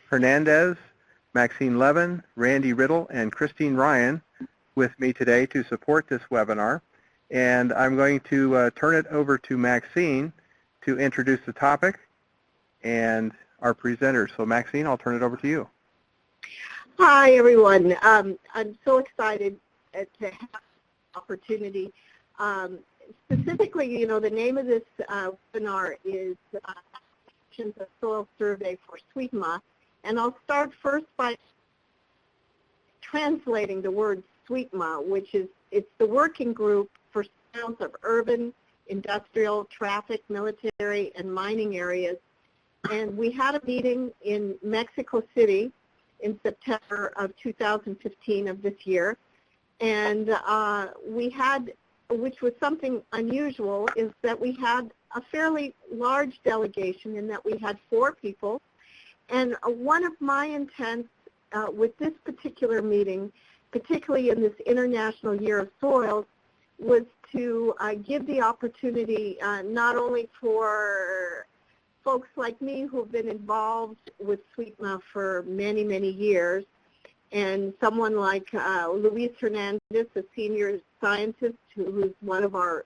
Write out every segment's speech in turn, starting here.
Hernandez, Maxine Levin, Randy Riddle, and Christine Ryan with me today to support this webinar. And I'm going to turn it over to Maxine to introduce the topic and our presenters. So Maxine, I'll turn it over to you. Hi, everyone. I'm so excited to have the opportunity. Specifically, the name of this webinar is a Soil Survey for SUITMA. And I'll start first by translating the word SUITMA, which is, it's the working group for soils of urban, industrial, traffic, military, and mining areas. And we had a meeting in Mexico City in September of 2015 of this year. And we had, which was something unusual, is that we had a fairly large delegation in that we had 4 people. And one of my intents with this particular meeting, particularly in this International Year of Soils, was to give the opportunity not only for folks like me who have been involved with SUITMA for many, many years, and someone like Luis Hernandez, a senior scientist who's one of our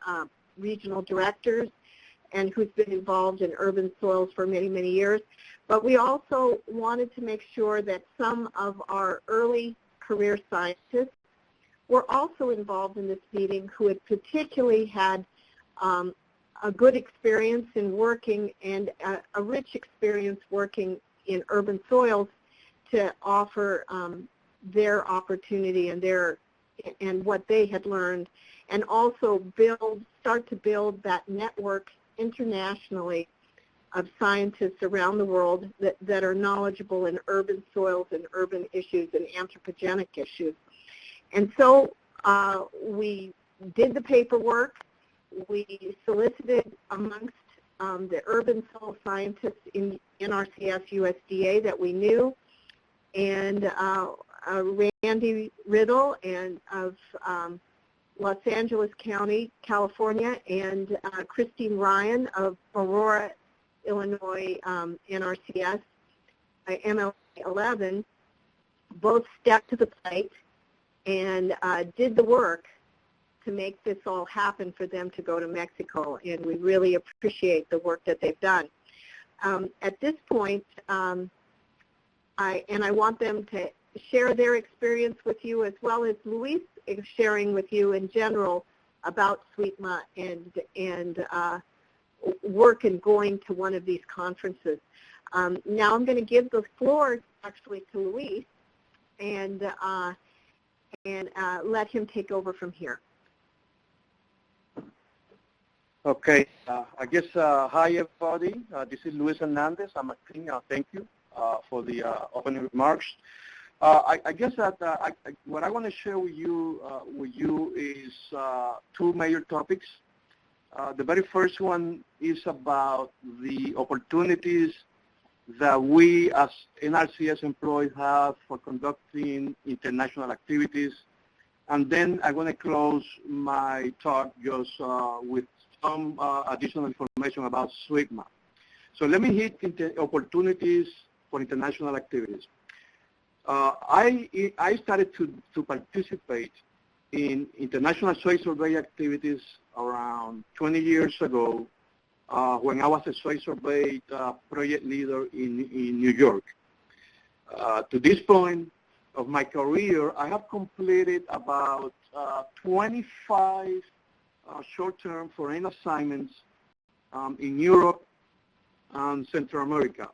regional directors and who's been involved in urban soils for many, many years. But we also wanted to make sure that some of our early career scientists were also involved in this meeting who had particularly had a good experience in working and a rich experience working in urban soils to offer their opportunity and what they had learned, and also start to build that network internationally of scientists around the world that are knowledgeable in urban soils and urban issues and anthropogenic issues. And so we did the paperwork. We solicited amongst the urban soil scientists in NRCS USDA that we knew, and Randy Riddle of Los Angeles County, California, and Christine Ryan of Aurora, Illinois, NRCS, MLA 11, both stepped to the plate and did the work to make this all happen for them to go to Mexico, and we really appreciate the work that they've done. At this point, I want them to share their experience with you, as well as Luis sharing with you in general about SUITMA and work in going to one of these conferences. Now I'm going to give the floor actually to Luis and let him take over from here. Okay, I guess, hi everybody, this is Luis Hernandez. Thank you for the opening remarks. I guess that what I want to share with you is 2 major topics. The very first one is about the opportunities that we as NRCS employees have for conducting international activities. And then I'm going to close my talk just with some additional information about SUITMA. So let me hit opportunities for international activities. I started to participate in international soil survey activities around 20 years ago when I was a soil survey project leader in New York. To this point of my career, I have completed about 25 short-term foreign assignments in Europe and Central America.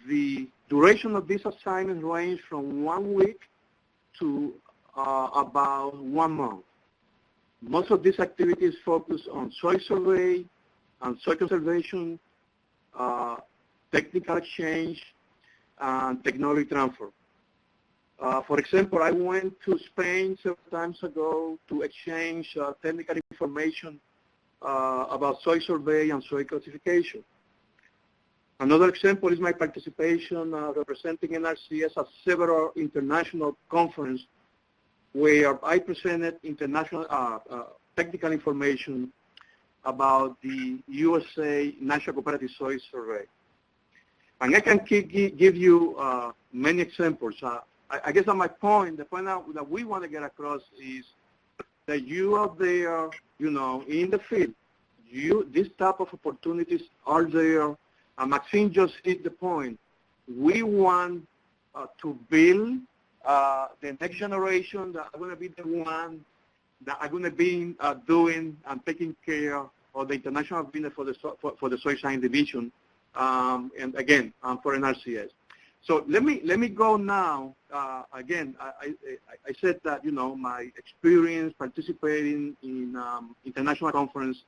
The duration of these assignments range from 1 week to about 1 month. Most of these activities focus on soil survey and soil conservation, technical exchange, and technology transfer. For example, I went to Spain several times ago to exchange technical information about soil survey and soil classification. Another example is my participation representing NRCS at several international conferences where I presented international technical information about the USA National Cooperative Soil Survey. And I can give you many examples. I guess at my point, the point that we want to get across is that you are there, you know, in the field. This type of opportunities are there. Maxine just hit the point. We want to build the next generation that are going to be the one that are going to be doing and taking care of the international business for the soil science division, and again for NRCS. So let me go now. Again, I said that, you know, my experience participating in international conference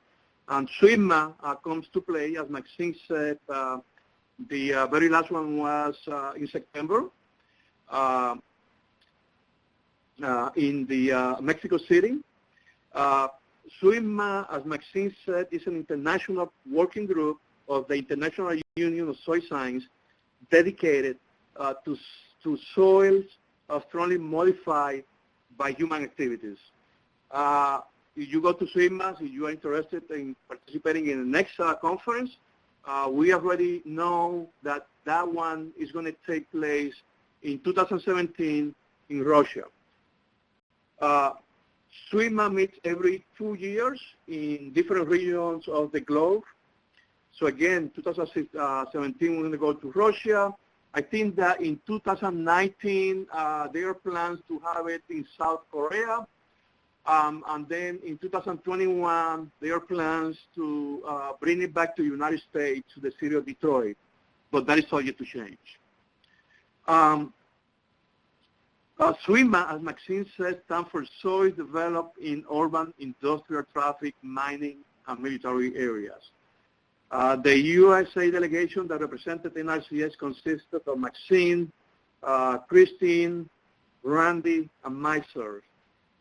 and SUITMA comes to play. As Maxine said, the very last one was in September in the Mexico City. SUITMA, as Maxine said, is an international working group of the International Union of Soil Science dedicated to soils strongly modified by human activities. If you go to SUITMA, if you are interested in participating in the next conference, we already know that that one is going to take place in 2017 in Russia. SUITMA meets every 2 years in different regions of the globe. So again, 2017, we're going to go to Russia. I think that in 2019, there are plans to have it in South Korea. And then in 2021, there are plans to bring it back to the United States, to the city of Detroit. But that is subject to change. SUITMA, as Maxine said, stands for Soils Developed in Urban, Industrial, Traffic, Mining, and Military Areas. The USA delegation that represented NRCS consisted of Maxine, Christine, Randy, and myself.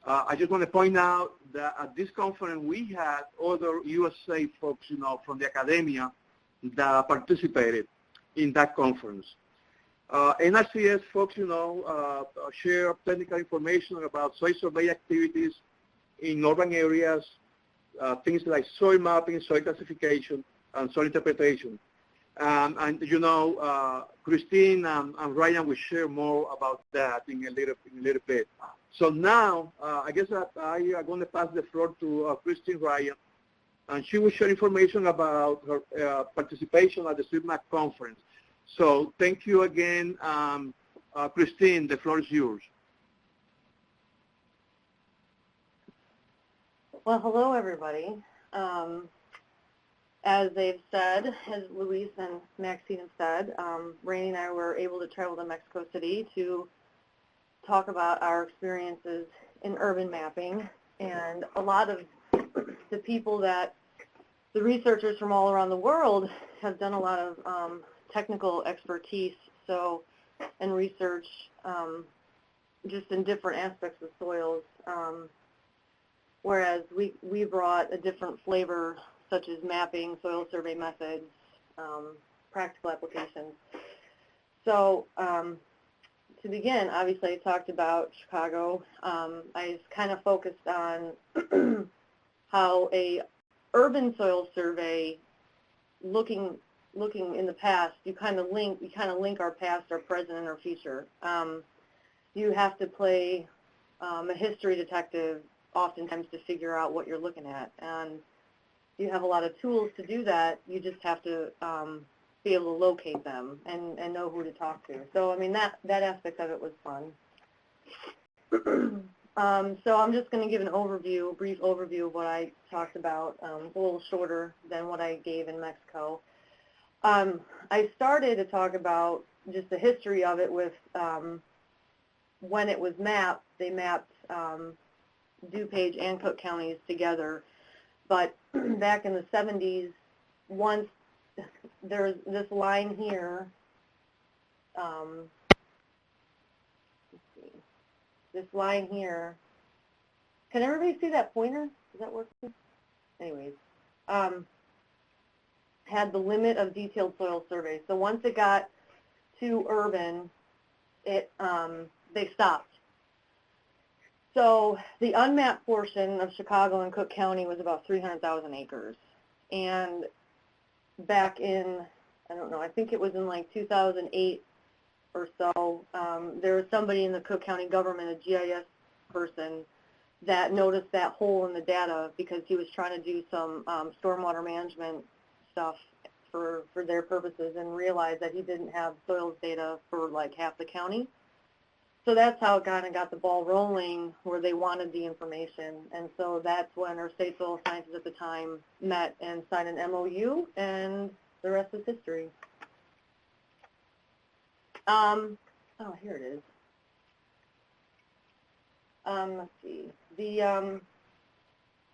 I just want to point out that at this conference we had other USA folks, you know, from the academia that participated in that conference. NRCS folks, you know, share technical information about soil survey activities in urban areas, things like soil mapping, soil classification, and soil interpretation. And you know, Christine and Ryan will share more about that in a little bit. So now, I guess that I am going to pass the floor to Christine Ryan, and she will share information about her participation at the SUITMA conference. So thank you again. Christine, the floor is yours. Well, hello, everybody. As they've said, as Luis and Maxine have said, Rainey and I were able to travel to Mexico City to talk about our experiences in urban mapping. And a lot of the people that, the researchers from all around the world have done a lot of technical expertise, so, and research just in different aspects of soils, whereas we brought a different flavor, such as mapping, soil survey methods, practical applications. So to begin, obviously I talked about Chicago. I kind of focused on how a urban soil survey, looking in the past, you kind of link our past, our present, and our future. You have to play a history detective oftentimes to figure out what you're looking at, and you have a lot of tools to do that. You just have to be able to locate them and know who to talk to. So, I mean, that aspect of it was fun. So I'm just going to give an overview, a brief overview of what I talked about. It's a little shorter than what I gave in Mexico. I started to talk about just the history of it with when it was mapped. They mapped DuPage and Cook counties together. But back in the 70s, once there's this line here, let's see, this line here, can everybody see that pointer? Is that working? Anyways, had the limit of detailed soil surveys. So once it got to urban, it they stopped. So the unmapped portion of Chicago and Cook County was about 300,000 acres. And back in I don't know, I think it was in like 2008 or so. There was somebody in the Cook County government, a GIS person, that noticed that hole in the data because he was trying to do some stormwater management stuff for their purposes and realized that he didn't have soils data for like half the county. So that's how it kind of got the ball rolling, where they wanted the information. And so that's when our state soil scientists at the time met and signed an MOU, and the rest is history. Oh, here it is. Let's see. The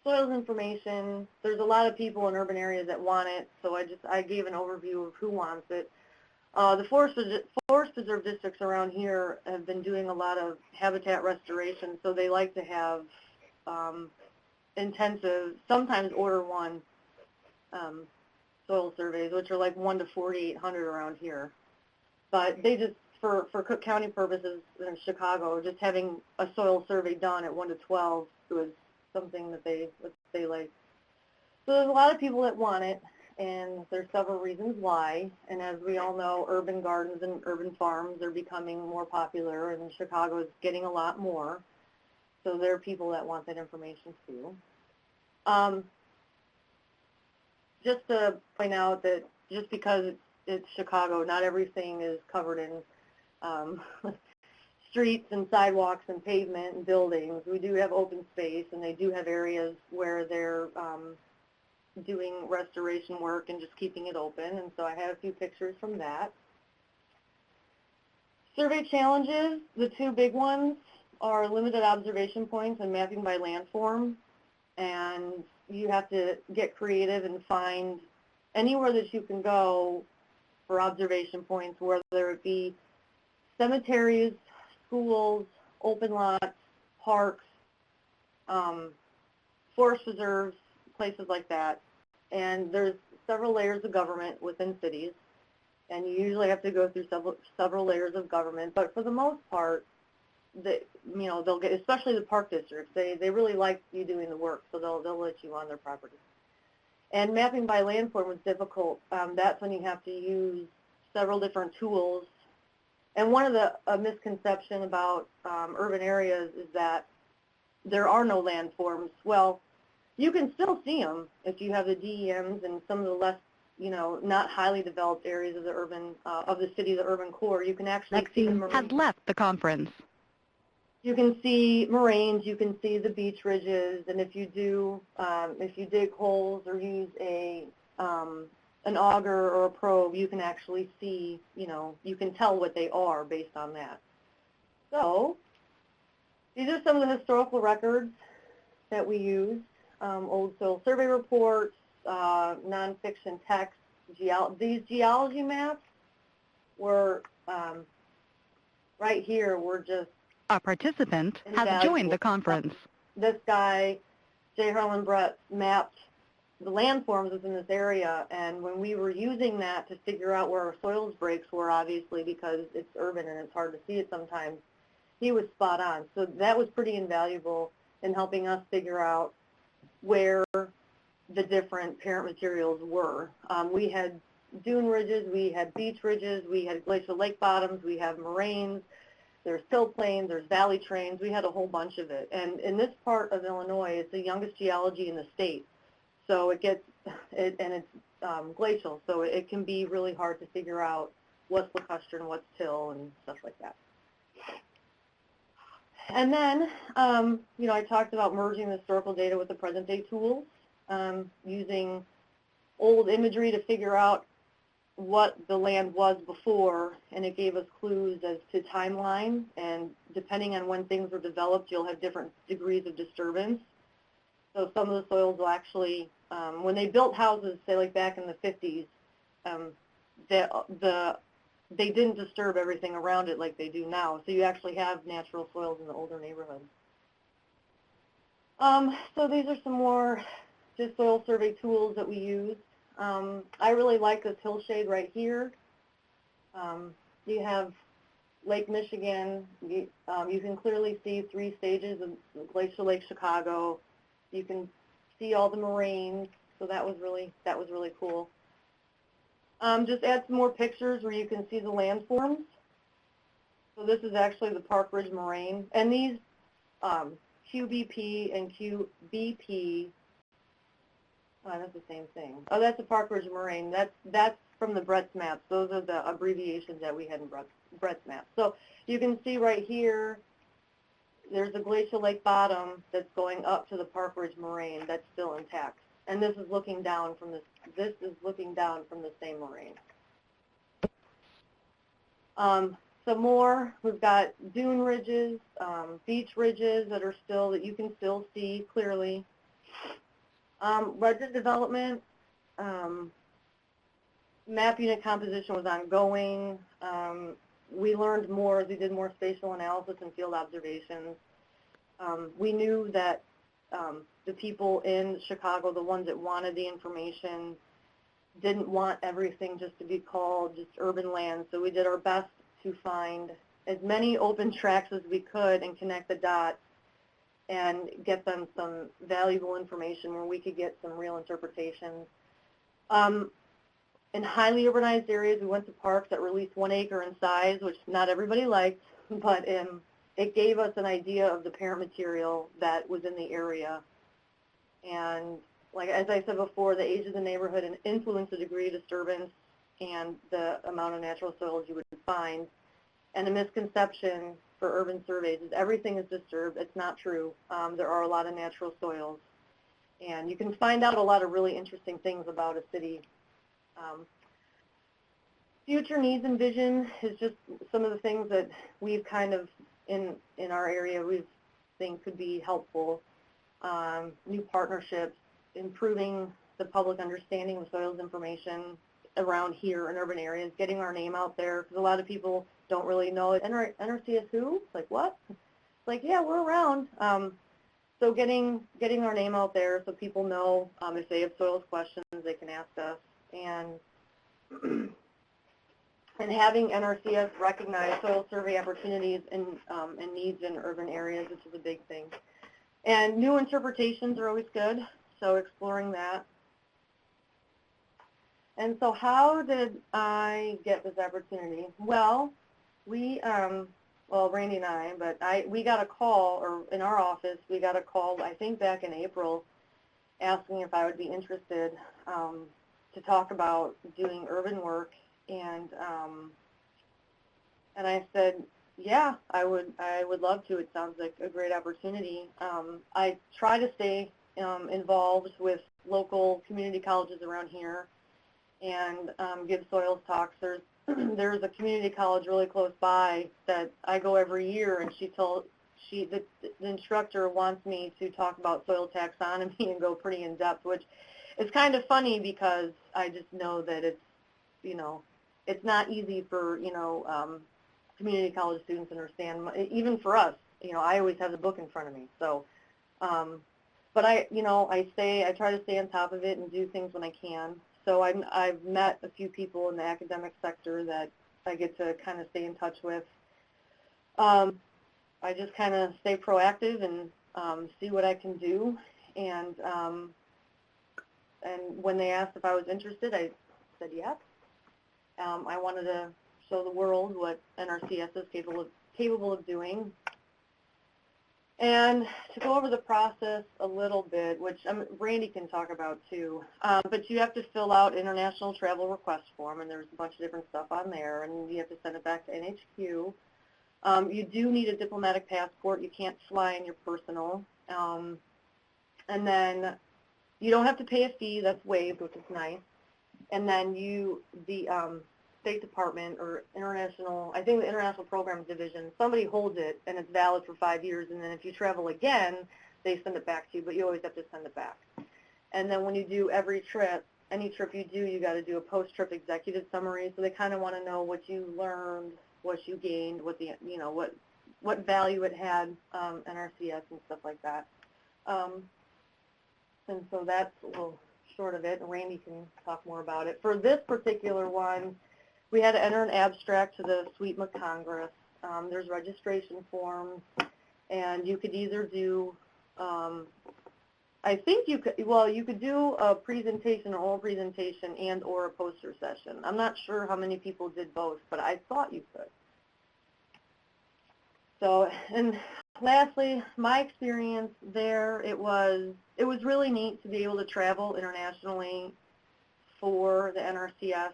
soils information, there's a lot of people in urban areas that want it, so I gave an overview of who wants it. The forest preserve districts around here have been doing a lot of habitat restoration, so they like to have intensive, sometimes order one soil surveys, which are like 1 to 4,800 around here. But they just, for Cook County purposes in Chicago, just having a soil survey done at 1 to 12 was something that they like. So there's a lot of people that want it, and there's several reasons why. And as we all know, urban gardens and urban farms are becoming more popular, and Chicago is getting a lot more. So there are people that want that information too. Just to point out that just because it's Chicago, not everything is covered in streets and sidewalks and pavement and buildings. We do have open space, and they do have areas where they're doing restoration work and just keeping it open, and so I have a few pictures from that. Survey challenges, the two big ones are limited observation points and mapping by landform, and you have to get creative and find anywhere that you can go for observation points, whether it be cemeteries, schools, open lots, parks, forest reserves, places like that. And there's several layers of government within cities, and you usually have to go through several layers of government. But for the most part, they'll get, especially the park districts, they really like you doing the work, so they'll let you on their property. And mapping by landform was difficult. That's when you have to use several different tools. And one of the misconception about urban areas is that there are no landforms. Well, you can still see them if you have the DEMs and some of the less, not highly developed areas of the urban, of the city, the urban core. You can actually see the moraines. Has left the conference. You can see moraines, you can see the beach ridges, and if you do, if you dig holes or use an auger or a probe, you can actually see, you can tell what they are based on that. So these are some of the historical records that we use. Old soil survey reports, nonfiction text. These geology maps were, right here, were just A participant has joined the conference. This guy, J. Harlan Brett, mapped the landforms within this area, and when we were using that to figure out where our soils breaks were, obviously because it's urban and it's hard to see it sometimes, he was spot on. So that was pretty invaluable in helping us figure out where the different parent materials were. We had dune ridges, we had beach ridges, we had glacial lake bottoms, we have moraines, there's till plains, there's valley trains, we had a whole bunch of it. And in this part of Illinois, it's the youngest geology in the state. So and it's glacial, so it can be really hard to figure out what's lacustrine, what's till, and stuff like that. And then, I talked about merging the historical data with the present day tools, using old imagery to figure out what the land was before, and it gave us clues as to timeline, and depending on when things were developed, you'll have different degrees of disturbance. So some of the soils will actually, when they built houses, say like back in the 50s, they didn't disturb everything around it like they do now. So you actually have natural soils in the older neighborhoods. So these are some more just soil survey tools that we use. I really like this hillshade right here. You have Lake Michigan. You can clearly see 3 stages of Glacial Lake Chicago. You can see all the moraines. So that was really cool. Just add some more pictures where you can see the landforms. So this is actually the Park Ridge Moraine. And these QBP and QBP, that's the same thing. Oh, that's the Park Ridge Moraine. That's from the Brett's maps. Those are the abbreviations that we had in Brett's maps. So you can see right here, there's a glacial lake bottom that's going up to the Park Ridge Moraine that's still intact. And this is looking down from this is looking down from the same moraine. Some more, we've got dune ridges, beach ridges that you can still see clearly. Legend development, map unit composition was ongoing. We learned more as we did more spatial analysis and field observations. We knew that the people in Chicago, the ones that wanted the information, didn't want everything just to be called just urban land. So we did our best to find as many open tracks as we could and connect the dots and get them some valuable information where we could get some real interpretations. In highly urbanized areas, we went to parks that were at least 1 acre in size, which not everybody liked, but it gave us an idea of the parent material that was in the area. And like as I said before, the age of the neighborhood and influence the degree of disturbance and the amount of natural soils you would find. And the misconception for urban surveys is everything is disturbed. It's not true. There are a lot of natural soils. And you can find out a lot of really interesting things about a city. Future needs and vision is just some of the things that we've kind of, in our area, we think could be helpful. New partnerships, improving the public understanding of soils information around here in urban areas, getting our name out there, because a lot of people don't really know it. NRCS who? Like what? Like, yeah, we're around. So getting our name out there so people know if they have soils questions, they can ask us. And having NRCS recognize soil survey opportunities and needs in urban areas, which is a big thing. And new interpretations are always good, so exploring that. And so how did I get this opportunity? Well, Randy and I, but we got a call, or in our office, we got a call, I think back in April, asking if I would be interested to talk about doing urban work. And I said, yeah, I would love to. It sounds like a great opportunity. I try to stay involved with local community colleges around here and give soils talks. There's a community college really close by that I go every year, and the instructor wants me to talk about soil taxonomy and go pretty in depth, which is kind of funny because I just know that it's, it's not easy for, community college students to understand. Even for us, I always have the book in front of me. So, but I try to stay on top of it and do things when I can. So I've met a few people in the academic sector that I get to kind of stay in touch with. I just kind of stay proactive and see what I can do. And when they asked if I was interested, I said yes. I wanted to show the world what NRCS is capable of doing. And to go over the process a little bit, which Randy can talk about too, but you have to fill out international travel request form, and there's a bunch of different stuff on there, and you have to send it back to NHQ. You do need a diplomatic passport. You can't fly in your personal. And then you don't have to pay a fee. That's waived, which is nice. And then the State Department or International, I think the International Programs Division, somebody holds it and it's valid for 5 years, and then if you travel again, they send it back to you, but you always have to send it back. And then when you do every trip, any trip you do, you got to do a post-trip executive summary, so they kind of want to know what you learned, what you gained, what the, what value it had, NRCS and stuff like that. And so that's a little short of it, and Randy can talk more about it. For this particular one, we had to enter an abstract to the SUITMA Congress. There's registration forms, and you could either do I think you could, well, you could do a presentation, an oral presentation, and or a poster session. I'm not sure how many people did both, but I thought you could. So, and lastly, my experience there, it was really neat to be able to travel internationally for the NRCS.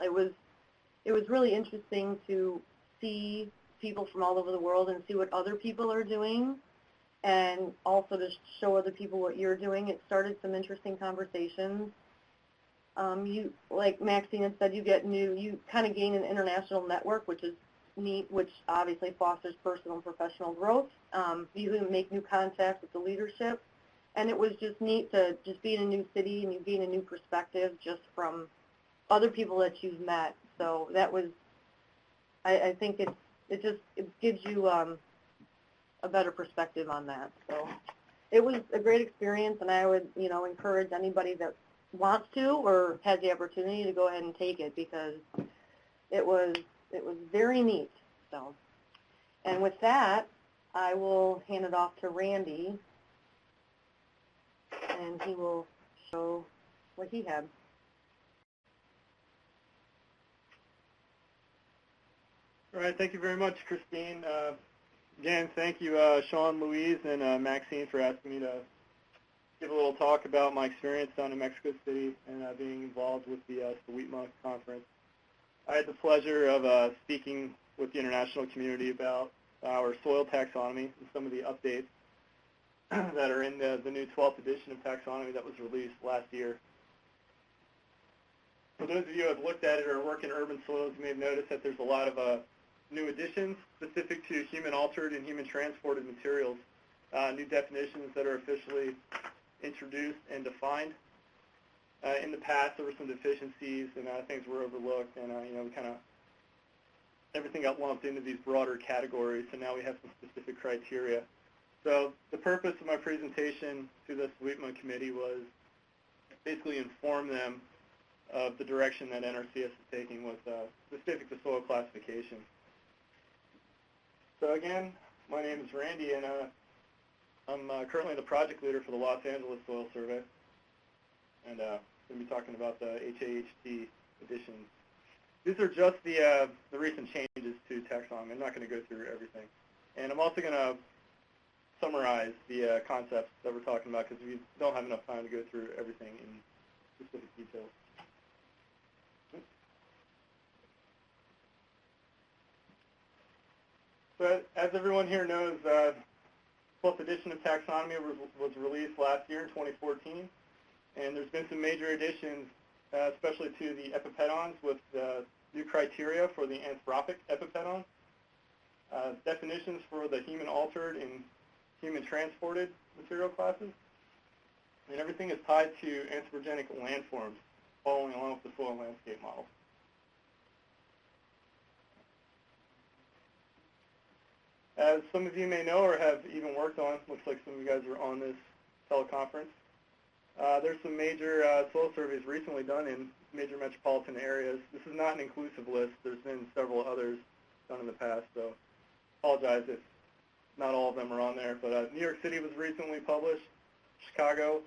It was really interesting to see people from all over the world and see what other people are doing, and also to show other people what you're doing. It started some interesting conversations. You, like Maxine had said, you kind of gain an international network, which is neat, which obviously fosters personal and professional growth. You make new contacts with the leadership, and it was just neat to just be in a new city and you gain a new perspective just from other people that you've met. So that was, I think it gives you a better perspective on that. So it was a great experience, and I would, encourage anybody that wants to or has the opportunity to go ahead and take it, because it was very neat. So, and with that, I will hand it off to Randy, and he will show what he had. All right, thank you very much, Christine. Again, thank you, Sean, Louise, and Maxine for asking me to give a little talk about my experience down in Mexico City and being involved with the SUITMA conference. I had the pleasure of speaking with the international community about our soil taxonomy and some of the updates that are in the new 12th edition of taxonomy that was released last year. For those of you who have looked at it or work in urban soils, you may have noticed that there's a lot of new additions specific to human-altered and human-transported materials, new definitions that are officially introduced and defined. In the past, there were some deficiencies and things were overlooked, and kind of everything got lumped into these broader categories. So now we have some specific criteria. So the purpose of my presentation to the SUITMA committee was basically inform them of the direction that NRCS is taking with specific to soil classification. So again, my name is Randy, and I'm currently the project leader for the Los Angeles Soil Survey, and I'm going to be talking about the HAHT editions. These are just the recent changes to taxonomy. I'm not going to go through everything. And I'm also going to summarize the concepts that we're talking about, because we don't have enough time to go through everything in specific details. So as everyone here knows, 12th edition of taxonomy was released last year in 2014, and there's been some major additions, especially to the epipetons with new criteria for the anthropic epipedon, definitions for the human-altered and human-transported material classes, and everything is tied to anthropogenic landforms, following along with the soil landscape model. As some of you may know or have even worked on, looks like some of you guys are on this teleconference, there's some major soil surveys recently done in major metropolitan areas. This is not an inclusive list. There's been several others done in the past, so apologize if not all of them are on there. But New York City was recently published, Chicago,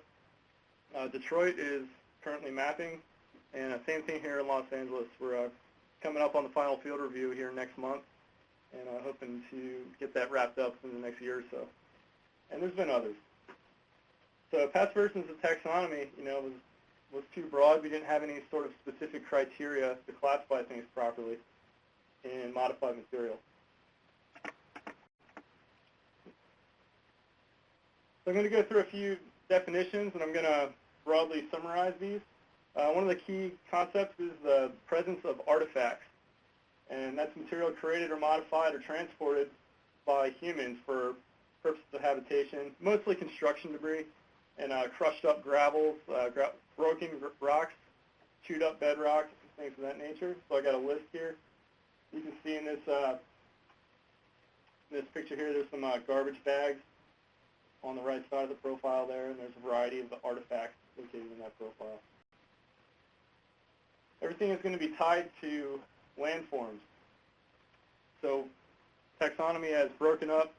Detroit is currently mapping, and same thing here in Los Angeles. We're coming up on the final field review here next month, and hoping to get that wrapped up in the next year or so. And there's been others. So past versions of taxonomy, was too broad. We didn't have any sort of specific criteria to classify things properly in modified material. So I'm going to go through a few definitions, and I'm going to broadly summarize these. One of the key concepts is the presence of artifacts, and that's material created or modified or transported by humans for purposes of habitation, mostly construction debris, and crushed up gravels, broken rocks, chewed up bedrock, things of that nature. So I got a list here. You can see in this this picture here, there's some garbage bags on the right side of the profile there, and there's a variety of the artifacts located in that profile. Everything is going to be tied to landforms. So taxonomy has broken up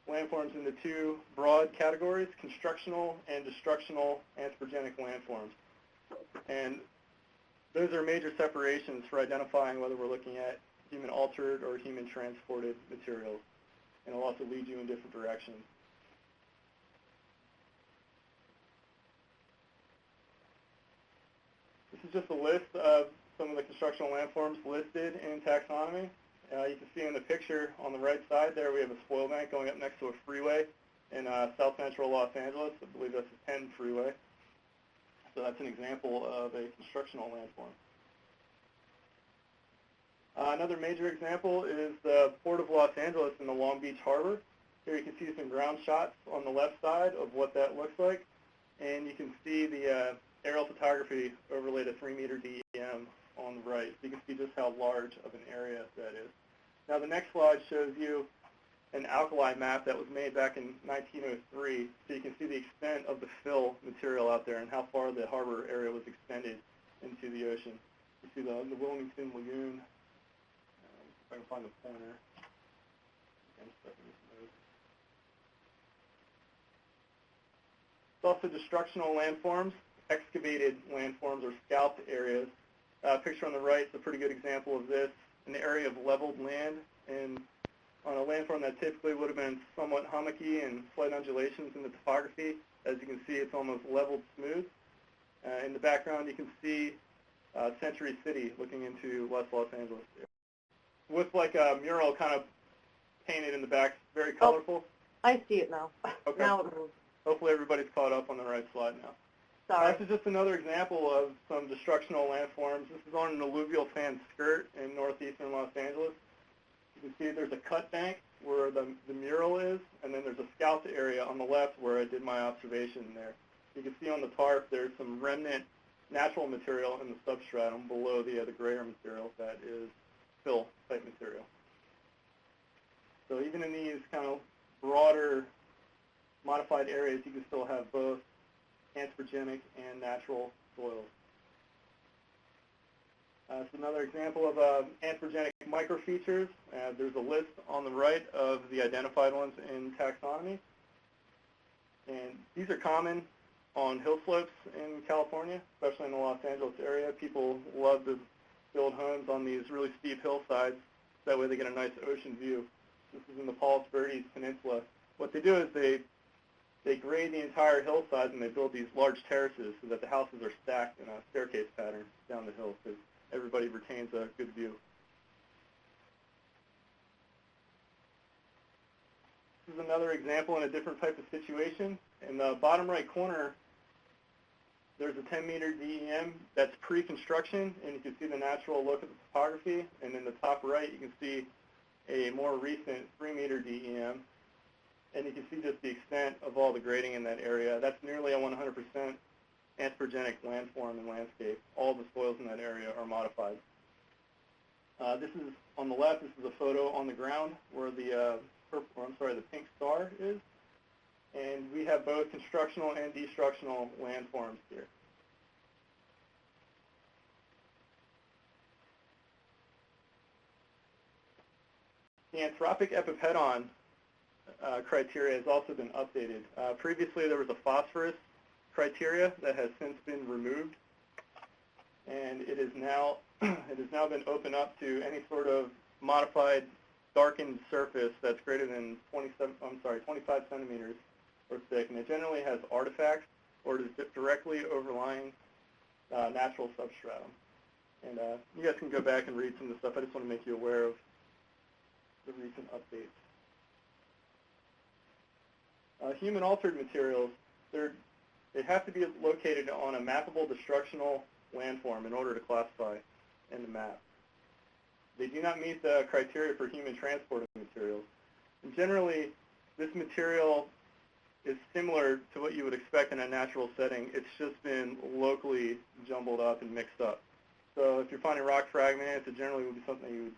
landforms into two broad categories, constructional and destructional anthropogenic landforms. And those are major separations for identifying whether we're looking at human-altered or human-transported materials. And it'll also lead you in different directions. This is just a list of some of the constructional landforms listed in taxonomy. You can see in the picture on the right side there we have a spoil bank going up next to a freeway in south central Los Angeles. I believe that's the 10 freeway. So that's an example of a constructional landform. Another major example is the Port of Los Angeles in the Long Beach Harbor. Here you can see some ground shots on the left side of what that looks like. And you can see the aerial photography overlaid a 3-meter DEM on the right. So you can see just how large of an area that is. Now the next slide shows you an alkali map that was made back in 1903. So you can see the extent of the fill material out there and how far the harbor area was extended into the ocean. You see the Wilmington Lagoon. If I can find the pointer. It's also destructional landforms, excavated landforms or scalped areas. Picture on the right is a pretty good example of this. An area of leveled land, and on a landform that typically would have been somewhat hummocky and slight undulations in the topography. As you can see, it's almost leveled smooth. In the background, you can see Century City looking into West Los Angeles. With like a mural kind of painted in the back, very colorful. I see it now. Okay. Now it moves. Hopefully everybody's caught up on the right slide now. Sorry. This is just another example of some destructional landforms. This is on an alluvial fan skirt in northeastern Los Angeles. You can see there's a cut bank where the mural is, and then there's a scalped area on the left where I did my observation there. You can see on the tarp there's some remnant natural material in the substratum below the grayer material that is fill type material. So even in these kind of broader modified areas, you can still have both anthropogenic and natural soils. It's another example of anthropogenic microfeatures. There's a list on the right of the identified ones in taxonomy. And these are common on hill slopes in California, especially in the Los Angeles area. People love to build homes on these really steep hillsides. That way they get a nice ocean view. This is in the Palos Verdes Peninsula. What they do is they grade the entire hillside and they build these large terraces so that the houses are stacked in a staircase pattern down the hill so everybody retains a good view. This is another example in a different type of situation. In the bottom right corner, there's a 10-meter DEM that's pre-construction, and you can see the natural look of the topography. And in the top right, you can see a more recent 3-meter DEM. And you can see just the extent of all the grading in that area. That's nearly a 100% anthropogenic landform and landscape. All the soils in that area are modified. This is, on the left, this is a photo on the ground where the pink star is. And we have both constructional and destructional landforms here. The anthropic epipedon criteria has also been updated. Previously, there was a phosphorus criteria that has since been removed, and it is now been opened up to any sort of modified darkened surface that's greater than 25 centimeters or thick, and it generally has artifacts or it is directly overlying natural substratum. And you guys can go back and read some of the stuff. I just want to make you aware of the recent updates. Human-altered materials, they have to be located on a mappable destructional landform in order to classify in the map. They do not meet the criteria for human-transported materials. And generally, this material is similar to what you would expect in a natural setting. It's just been locally jumbled up and mixed up. So if you're finding rock fragments, it generally would be something you would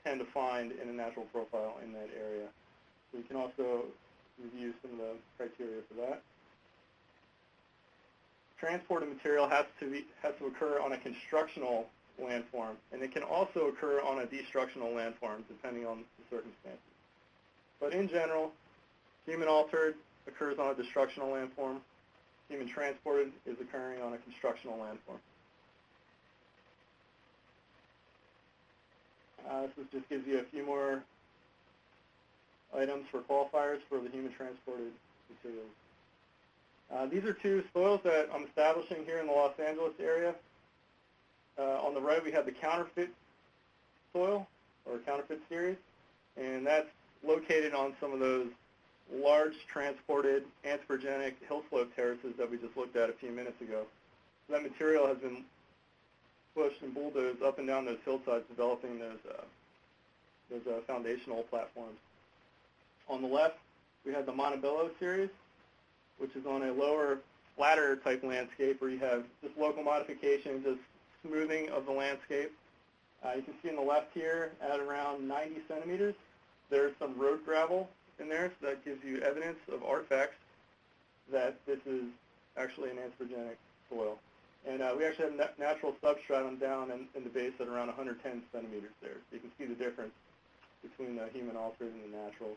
tend to find in a natural profile in that area. So you can also review some of the criteria for that. Transported material has to occur on a constructional landform, and it can also occur on a destructional landform depending on the circumstances. But in general, Human altered occurs on a destructional landform. Human transported is occurring on a constructional landform. This just gives you a few more items for qualifiers for the human transported materials. These are two soils that I'm establishing here in the Los Angeles area. On the right, we have the Counterfeit soil, or Counterfeit series, and that's located on some of those large transported anthropogenic hill slope terraces that we just looked at a few minutes ago. So that material has been pushed and bulldozed up and down those hillsides, developing those foundational platforms. On the left, we have the Montebello series, which is on a lower, flatter type landscape where you have just local modification, just smoothing of the landscape. You can see on the left here at around 90 centimeters, there's some road gravel in there, so that gives you evidence of artifacts that this is actually an anthropogenic soil. And we actually have natural substratum down in the base at around 110 centimeters there. So you can see the difference between the human altered and the natural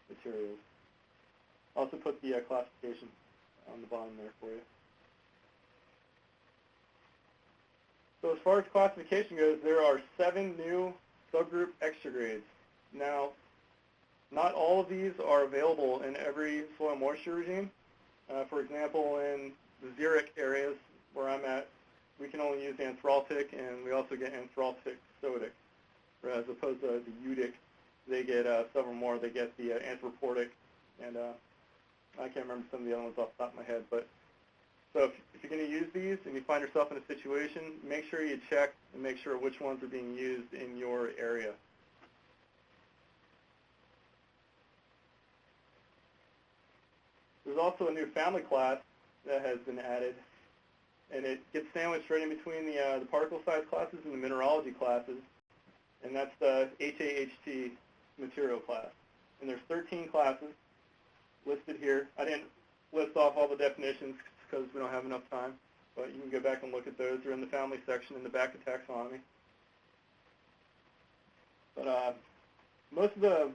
materials. Also put the classification on the bottom there for you. So as far as classification goes, there are 7 new subgroup extra grades. Now, not all of these are available in every soil moisture regime. For example, in the xeric areas where I'm at, we can only use anthraltic, and we also get anthraltic sodic, as opposed to the eudic. They get several more. They get the anthroportic, and I can't remember some of the other ones off the top of my head. But so if you're going to use these and you find yourself in a situation, make sure you check and make sure which ones are being used in your area. There's also a new family class that has been added, and it gets sandwiched right in between the particle size classes and the mineralogy classes, and that's the HAHT material class. And there's 13 classes listed here. I didn't list off all the definitions because we don't have enough time, but you can go back and look at those. They're in the family section in the back of taxonomy. But most of the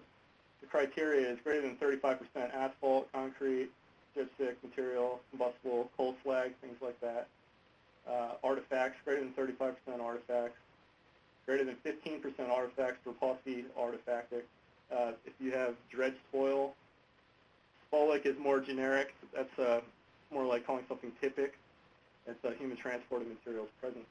criteria is greater than 35% asphalt, concrete, dipstick material, combustible, cold slag, things like that. Artifacts, greater than 35% artifacts. Greater than 15% artifacts for paucity artifactic. If you have dredged spoil, spolic is more generic. That's more like calling something typic. It's human transported materials presence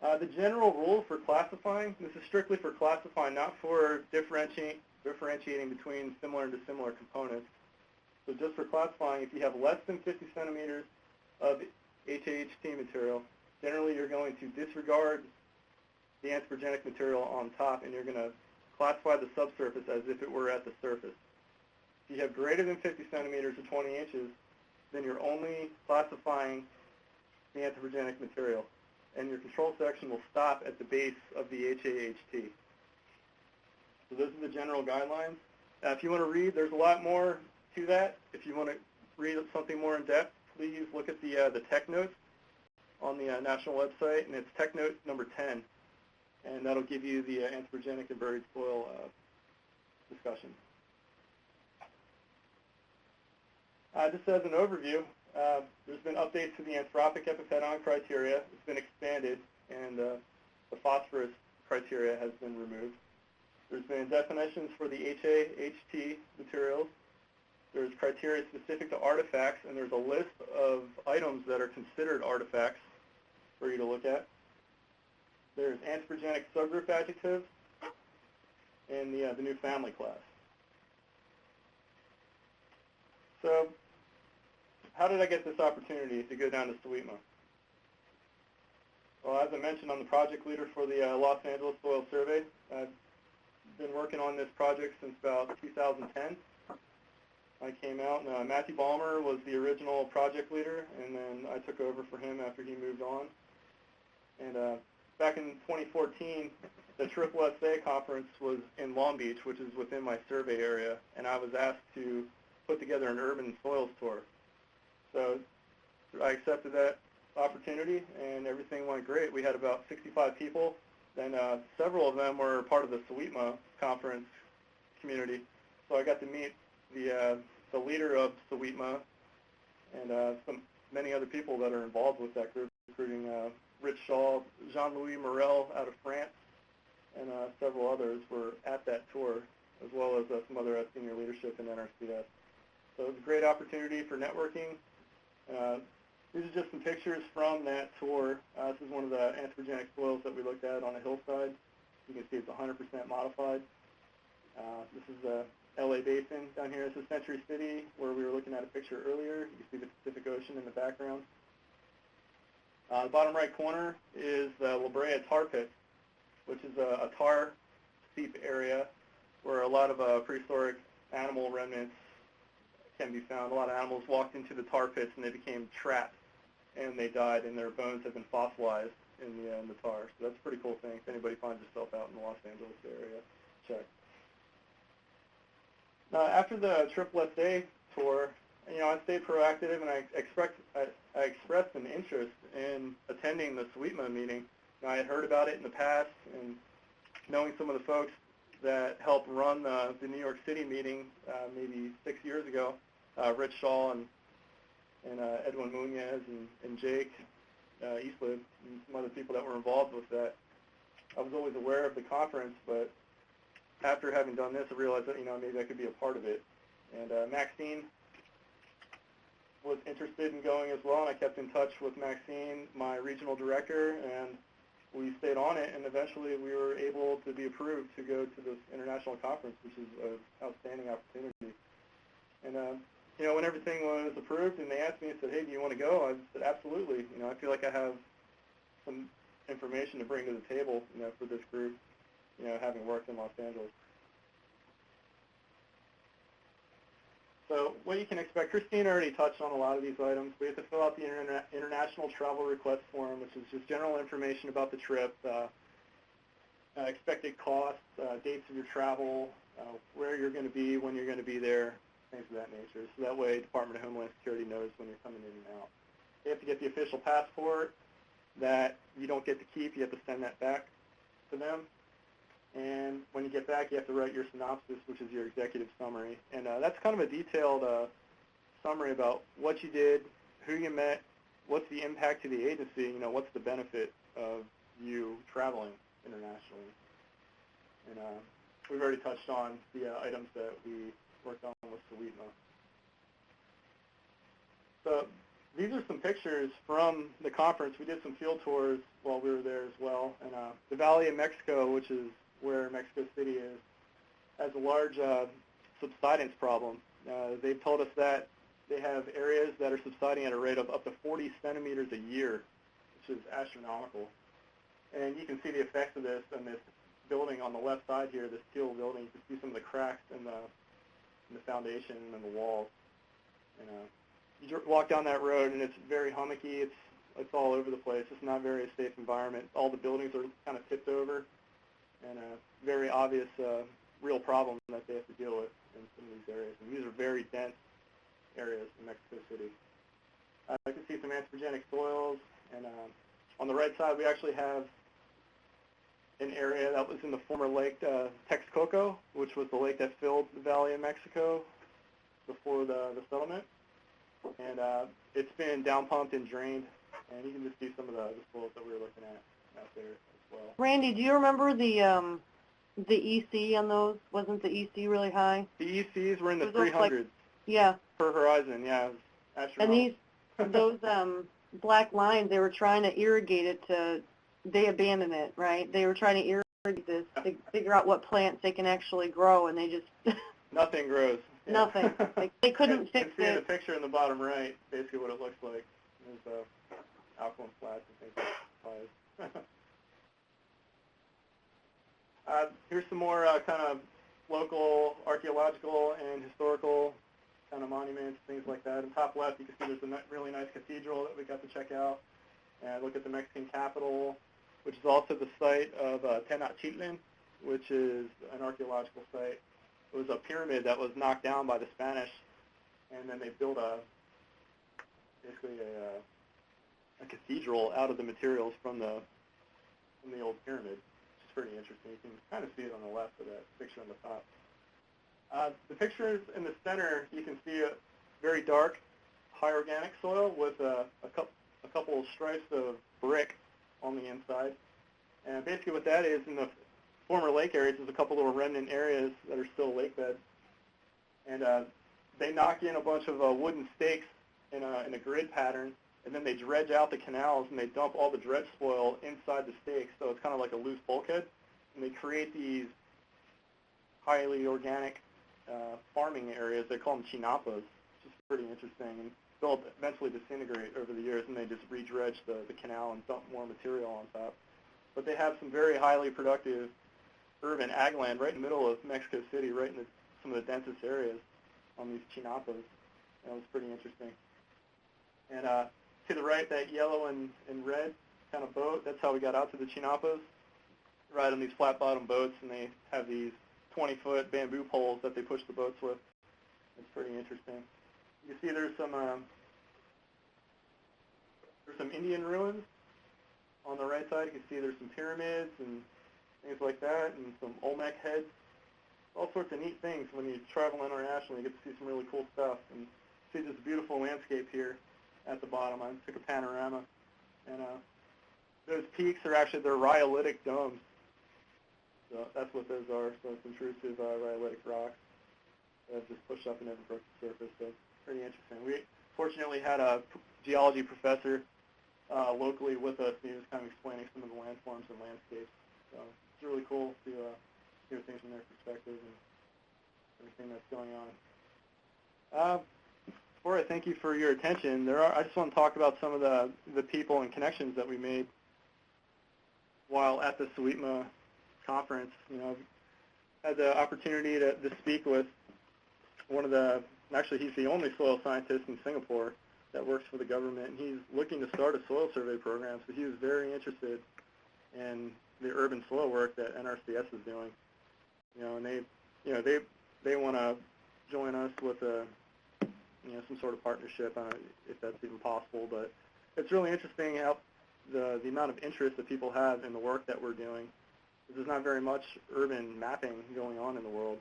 of. The general rule for classifying, this is strictly for classifying, not for differentiating between similar and dissimilar components. So just for classifying, if you have less than 50 centimeters of HAHT material, generally you're going to disregard the anthropogenic material on top, and you're going to classify the subsurface as if it were at the surface. If you have greater than 50 centimeters or 20 inches, then you're only classifying the anthropogenic material, and your control section will stop at the base of the HAHT. So those are the general guidelines. If you want to read, there's a lot more to that. If you want to read something more in depth, please look at the tech notes on the national website, and it's tech note number 10, and that'll give you the anthropogenic and buried soil discussion. Just as an overview, there's been updates to the anthropic epipheton criteria. It's been expanded, and the phosphorus criteria has been removed. There's been definitions for the HAHT materials. There's criteria specific to artifacts, and there's a list of items that are considered artifacts for you to look at. There's anthropogenic subgroup adjectives and the new family class. So how did I get this opportunity to go down to SUITMA? Well, as I mentioned, I'm the project leader for the Los Angeles Soil Survey. I've been working on this project since about 2010. I came out, and Matthew Ballmer was the original project leader, and then I took over for him after he moved on. And back in 2014, the SSA conference was in Long Beach, which is within my survey area, and I was asked to put together an urban soils tour. So I accepted that opportunity, and everything went great. We had about 65 people. Then several of them were part of the SUITMA conference community. So I got to meet the leader of SUITMA and many other people that are involved with that group, including Rich Shaw, Jean-Louis Morel out of France, and several others were at that tour, as well as some other senior leadership in NRCS. So it was a great opportunity for networking. These are just some pictures from that tour. This is one of the anthropogenic soils that we looked at on a hillside. You can see it's 100% modified. This is the LA Basin down here. This is Century City, where we were looking at a picture earlier. You can see the Pacific Ocean in the background. The bottom right corner is the La Brea tar pit, which is a tar seep area where a lot of prehistoric animal remnants can be found. A lot of animals walked into the tar pits and they became trapped and they died, and their bones have been fossilized in the tar. So that's a pretty cool thing. If anybody finds yourself out in the Los Angeles area, check. Now, after the SSA tour, I stayed proactive, and I expressed an interest in attending the SUITMA meeting. I had heard about it in the past, and knowing some of the folks that helped run the New York City meeting maybe 6 years ago, Rich Shaw and Edwin Munoz and Jake Eastlib, and some other people that were involved with that. I was always aware of the conference, but after having done this, I realized that maybe I could be a part of it. And Maxine was interested in going as well, and I kept in touch with Maxine, my regional director, and we stayed on it, and eventually we were able to be approved to go to this international conference, which is an outstanding opportunity. And when everything was approved and they asked me and said, hey, do you want to go? I said, absolutely. I feel like I have some information to bring to the table, for this group, having worked in Los Angeles. So what you can expect, Christine already touched on a lot of these items. We have to fill out the international travel request form, which is just general information about the trip, expected costs, dates of your travel, where you're going to be, when you're going to be there, things of that nature. So that way Department of Homeland Security knows when you're coming in and out. You have to get the official passport that you don't get to keep. You have to send that back to them. And when you get back, you have to write your synopsis, which is your executive summary. And that's kind of a detailed summary about what you did, who you met, what's the impact to the agency, what's the benefit of you traveling internationally. And we've already touched on the items that we worked on with SUITMA. So these are some pictures from the conference. We did some field tours while we were there as well. And the Valley of Mexico, which is where Mexico City is, has a large subsidence problem. They've told us that they have areas that are subsiding at a rate of up to 40 centimeters a year, which is astronomical. And you can see the effects of this in this building on the left side here, this teal building. You can see some of the cracks in the foundation and the walls. And you walk down that road, and it's very hummocky. It's all over the place. It's not very a safe environment. All the buildings are kind of tipped over, and a very obvious real problem that they have to deal with in some of these areas. And these are very dense areas in Mexico City. I can see some anthropogenic soils, and on the right side we actually have an area that was in the former lake Texcoco, which was the lake that filled the Valley of Mexico before the settlement. And it's been down-pumped and drained, and you can just see some of the soils that we were looking at out there as well. Randy, do you remember the EC on those? Wasn't the EC really high? The ECs were in the 300s. Yeah. Per horizon, yeah. It was astronomical. And those black lines, they were trying to irrigate it they abandoned it, right? They were trying to irrigate this to figure out what plants they can actually grow, and they just... Nothing grows. Yeah. Nothing. They couldn't fix it. You can see in the picture in the bottom right basically what it looks like. There's alkaline flats and things like that. Here's some more kind of local archaeological and historical kind of monuments, things like that. In top left, you can see there's a really nice cathedral that we got to check out. And look at the Mexican capital, which is also the site of Tenochtitlan, which is an archaeological site. It was a pyramid that was knocked down by the Spanish, and then they built basically a cathedral out of the materials from the old pyramid, which is pretty interesting. You can kind of see it on the left of that picture on the top. The pictures in the center, you can see a very dark, high organic soil with a couple of stripes of brick on the inside. And basically what that is, in the former lake areas, there's a couple little remnant areas that are still lake bed. And they knock in a bunch of wooden stakes in a grid pattern, and then they dredge out the canals, and they dump all the dredge spoil inside the stakes, so it's kind of like a loose bulkhead. And they create these highly organic farming areas. They call them chinampas, which is pretty interesting. And they'll eventually disintegrate over the years, and they just re-dredge the canal and dump more material on top. But they have some very highly productive urban ag land right in the middle of Mexico City, right in some of the densest areas on these chinampas. That was pretty interesting. And to the right, that yellow and red kind of boat, that's how we got out to the chinampas, right on these flat-bottom boats, and they have these 20-foot bamboo poles that they push the boats with. It's pretty interesting. You see there's some Indian ruins on the right side. You can see there's some pyramids and things like that, and some Olmec heads. All sorts of neat things. When you travel internationally, you get to see some really cool stuff. And see this beautiful landscape here at the bottom. I took a panorama. And those peaks are actually, they're rhyolitic domes. So that's what those are. So it's intrusive rhyolitic rocks that have just pushed up and never broke the surface. So it's pretty interesting. We fortunately had a geology professor locally with us. He was kind of explaining some of the landforms and landscapes. So it's really cool to hear things from their perspective and everything that's going on. Before I thank you for your attention, I just want to talk about some of the people and connections that we made while at the SUITMA conference. You know, I've had the opportunity to speak with one of actually he's the only soil scientist in Singapore that works for the government, and he's looking to start a soil survey program, so he was very interested in the urban soil work that NRCS is doing. You know, and they want to join us with some sort of partnership, if that's even possible. But it's really interesting how the amount of interest that people have in the work that we're doing. There's not very much urban mapping going on in the world.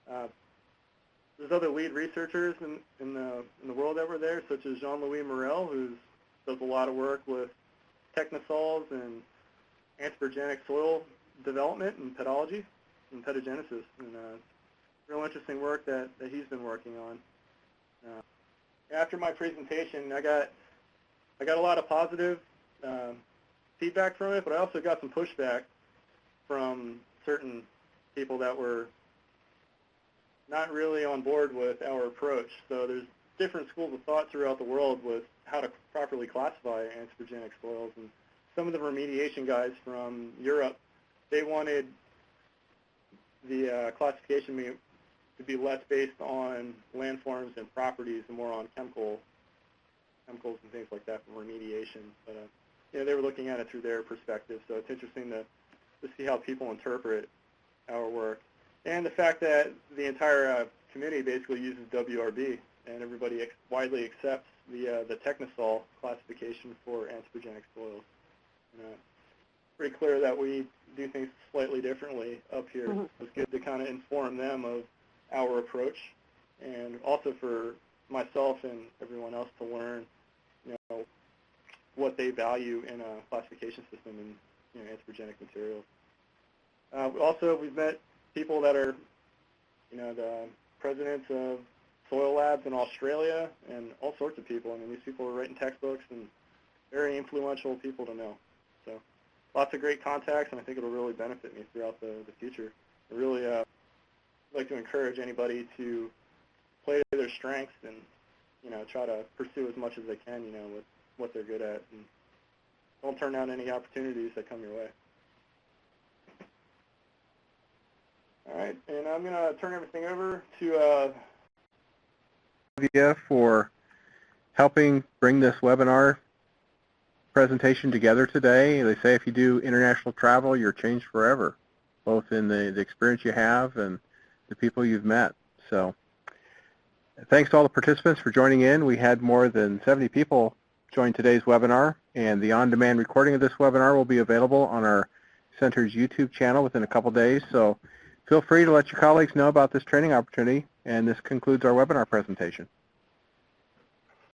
There's other lead researchers in the world that were there, such as Jean-Louis Morel, who does a lot of work with technosols and anthropogenic soil development and pedology and pedogenesis. And real interesting work that he's been working on. After my presentation, I got a lot of positive feedback from it, but I also got some pushback from certain people that were not really on board with our approach. So there's different schools of thought throughout the world with how to properly classify anthropogenic soils. And some of the remediation guys from Europe, they wanted the classification to be less based on landforms and properties and more on chemicals and things like that for remediation. But they were looking at it through their perspective. So it's interesting to see how people interpret our work. And the fact that the entire committee basically uses WRB, and everybody widely accepts the technosol classification for anthropogenic soils. Pretty clear that we do things slightly differently up here. Mm-hmm. It's good to kind of inform them of our approach, and also for myself and everyone else to learn, what they value in a classification system in anthropogenic materials. We've met people that are, the presidents of soil labs in Australia and all sorts of people. I mean, these people are writing textbooks and very influential people to know. So lots of great contacts, and I think it'll really benefit me throughout the future. I really like to encourage anybody to play to their strengths and, try to pursue as much as they can, with what they're good at, and don't turn down any opportunities that come your way. All right, and I'm going to turn everything over to for helping bring this webinar presentation together today. They say if you do international travel, you're changed forever, both in the experience you have and the people you've met. So thanks to all the participants for joining in. We had more than 70 people join today's webinar, and the on-demand recording of this webinar will be available on our center's YouTube channel within a couple days. So Feel free to let your colleagues know about this training opportunity, and this concludes our webinar presentation.